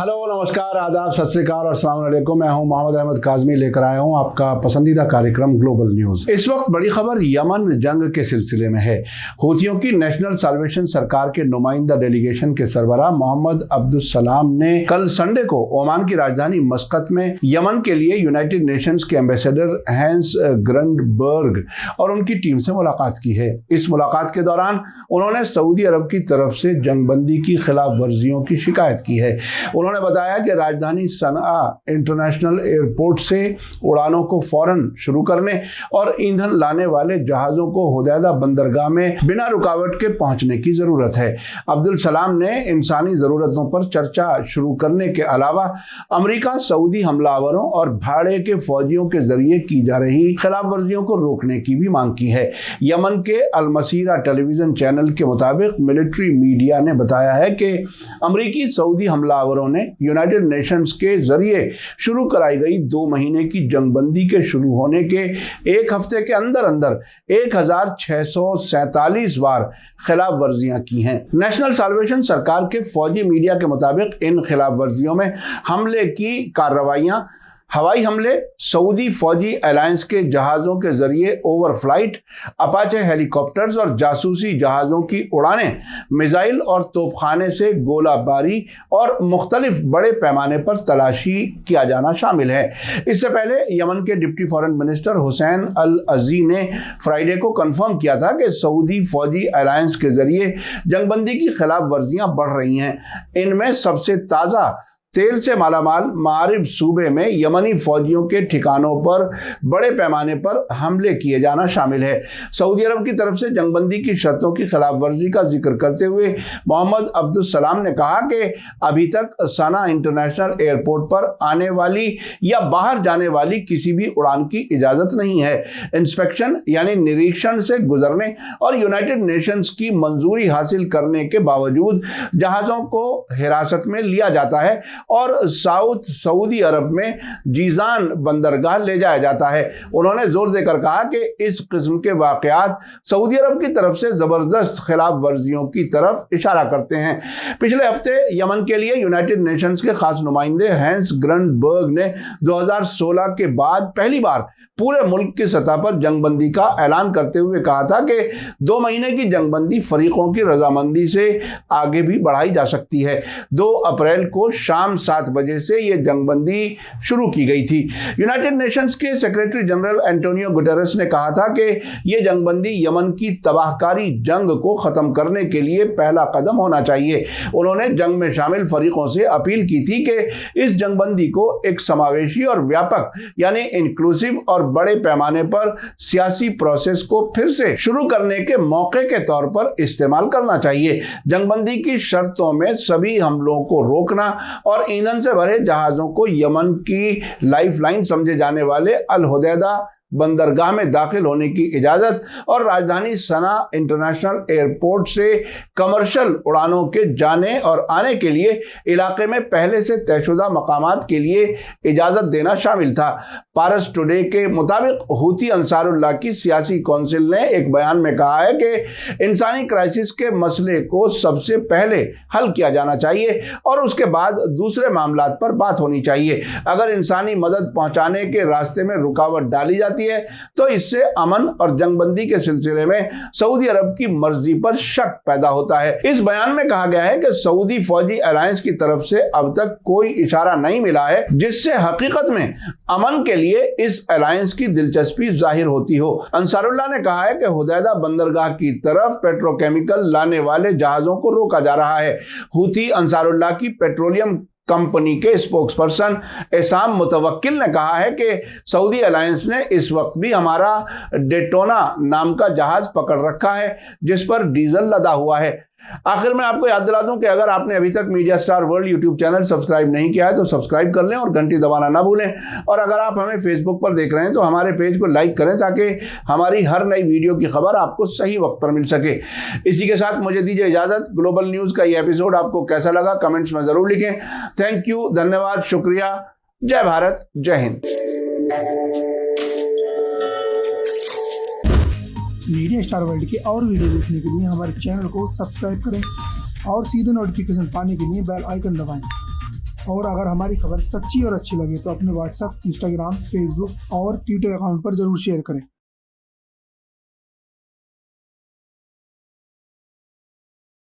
Hello, नमस्कार, आदाब, सत श्री अकाल और अस्सलाम वालेकुम। मैं हूं मोहम्मद अहमद काज़मी, लेकर आया हूं आपका पसंदीदा कार्यक्रम ग्लोबल न्यूज़। इस वक्त बड़ी खबर यमन जंग के सिलसिले में है। हूथियों की नेशनल साल्वेशन सरकार के नुमाइंदा डेलीगेशन के सरबराह मोहम्मद अब्दुल सलाम ने कल संडे को ओमान की राजधानी मस्कत में यमन के लिए यूनाइटेड नेशंस के एम्बेसडर हैंस ग्रंडबर्ग और उनकी टीम से मुलाकात की है। इस मुलाकात के दौरान उन्होंने सऊदी अरब की तरफ से जंगबंदी की खिलाफ वर्जियों की शिकायत की है। उन्होंने बताया कि राजधानी सनआ इंटरनेशनल एयरपोर्ट से उड़ानों को फौरन शुरू करने और ईंधन लाने वाले जहाज़ों को हुदैदा बंदरगाह में बिना रुकावट के पहुंचने की ज़रूरत है। अब्दुल सलाम ने इंसानी ज़रूरतों पर चर्चा शुरू करने के अलावा अमेरिका सऊदी हमलावरों और भाड़े के फौजियों के जरिए की जा रही खिलाफ वर्जियों को रोकने की भी मांग की है। यमन के अल मसीरा टेलीविजन चैनल के मुताबिक मिलिट्री मीडिया ने बताया है कि अमेरिकी सऊदी हमलावरों ने यूनाइटेड नेशंस के जरिए शुरू कराई गई 2 महीने की जंगबंदी के शुरू होने के एक हफ्ते के अंदर अंदर 1647 बार खिलाफ वर्जियां की हैं। नेशनल साल्वेशन सरकार के फौजी मीडिया के मुताबिक इन खिलाफ वर्जियों में हमले की कार्रवाइयां, हवाई हमले, सऊदी फौजी अलायंस के जहाज़ों के जरिए ओवरफ्लाइट, अपाचे हेलीकॉप्टर्स और जासूसी जहाज़ों की उड़ानें, मिसाइल और तोपखाने से गोलाबारी और मुख्तलिफ बड़े पैमाने पर तलाशी किया जाना शामिल है। इससे पहले यमन के डिप्टी फॉरेन मिनिस्टर हुसैन अल अजी ने फ्राइडे को कंफर्म किया था कि सऊदी फौजी अलायंस के जरिए जंगबंदी की खिलाफ वर्जियां बढ़ रही हैं। इनमें सबसे ताज़ा तेल से मालामाल मारिब सूबे में यमनी फौजियों के ठिकानों पर बड़े पैमाने पर हमले किए जाना शामिल है। सऊदी अरब की तरफ से जंगबंदी की शर्तों की खिलाफ वर्जी का जिक्र करते हुए मोहम्मद अब्दुल सलाम ने कहा कि अभी तक सना इंटरनेशनल एयरपोर्ट पर आने वाली या बाहर जाने वाली किसी भी उड़ान की इजाज़त नहीं है। इंस्पेक्शन यानी निरीक्षण से गुजरने और यूनाइटेड नेशंस की मंजूरी हासिल करने के बावजूद जहाज़ों को हिरासत में लिया जाता है और साउथ सऊदी अरब में जीजान बंदरगाह ले जाया जाता है। उन्होंने जोर देकर कहा कि इस किस्म के वाकयात सऊदी अरब की तरफ से जबरदस्त खिलाफ वर्जियों की तरफ इशारा करते हैं। पिछले हफ्ते यमन के लिए यूनाइटेड नेशंस के खास नुमाइंदे हैंस ग्रंडबर्ग ने 2016 के बाद पहली बार पूरे मुल्क की सतह पर जंगबंदी का ऐलान करते हुए कहा था कि 2 महीने की जंगबंदी फरीकों की रजामंदी से आगे भी बढ़ाई जा सकती है। 2 अप्रैल को शाम 7 बजे से यह जंगबंदी शुरू की गई थी। यूनाइटेड नेशंस के सेक्रेटरी जनरल एंटोनियो गुटेरेस ने कहा था कि यह जंगबंदी यमन की तबाहकारी जंग को ख़त्म करने के लिए पहला कदम होना चाहिए। उन्होंने जंग में शामिल फरीकों से अपील की थी कि इस जंगबंदी को एक समावेशी और व्यापक यानी इंक्लूसिव और बड़े पैमाने पर सियासी प्रोसेस को फिर से शुरू करने के मौके के तौर पर इस्तेमाल करना चाहिए। जंगबंदी की शर्तों में सभी हमलों को रोकना और ईंधन से भरे जहाज़ों को यमन की लाइफलाइन समझे जाने वाले अल हुदैदा बंदरगाह में दाखिल होने की इजाज़त और राजधानी सना इंटरनेशनल एयरपोर्ट से कमर्शियल उड़ानों के जाने और आने के लिए इलाके में पहले से तयशुदा मकामात के लिए इजाज़त देना शामिल था। पारस टुडे के मुताबिक हूथी अंसारुल्लाह की सियासी कौंसिल ने एक बयान में कहा है कि इंसानी क्राइसिस के मसले को सबसे पहले हल किया जाना चाहिए और उसके बाद दूसरे मामलात पर बात होनी चाहिए। अगर इंसानी मदद पहुंचाने के रास्ते में रुकावट डाली जाती है तो इससे अमन और जंगबंदी के सिलसिले में सऊदी अरब की मर्जी पर शक पैदा होता है। इस बयान में कहा गया है कि सऊदी फौजी अलायंस की तरफ से अब तक कोई इशारा नहीं मिला है जिससे हकीकत में अमन के लिए इस अलायंस की दिलचस्पी जाहिर होती हो। अंसारुल्लाह ने कहा है कि हुदैदा बंदरगाह की तरफ पेट्रोकेमिकल लाने वाले जहाजों को रोका जा रहा है। हूथी अंसारुल्लाह की पेट्रोलियम कंपनी के स्पोक्सपर्सन एसाम मुतवक्किल ने कहा है कि सऊदी अलायंस ने इस वक्त भी हमारा डेटोना नाम का जहाज पकड़ रखा है जिस पर डीजल लदा हुआ है। आखिर में आपको याद दिला दूं कि अगर आपने अभी तक media star world YouTube channel subscribe नहीं किया है तो सब्सक्राइब कर लें और घंटी दबाना ना भूलें। और अगर आप हमें फेसबुक पर देख रहे हैं तो हमारे पेज को लाइक करें ताकि हमारी हर नई वीडियो की खबर आपको सही वक्त पर मिल सके। इसी के साथ मुझे दीजिए इजाज़त। ग्लोबल न्यूज़ का ये एपिसोड आपको कैसा लगा कमेंट्स में ज़रूर लिखें। थैंक यू, धन्यवाद, शुक्रिया। जय भारत, जय हिंद। मीडिया स्टार वर्ल्ड के और वीडियो देखने के लिए हमारे चैनल को सब्सक्राइब करें और सीधे नोटिफिकेशन पाने के लिए बेल आइकन दबाएं। और अगर हमारी खबर सच्ची और अच्छी लगे तो अपने व्हाट्सएप, इंस्टाग्राम, फेसबुक और ट्विटर अकाउंट पर जरूर शेयर करें।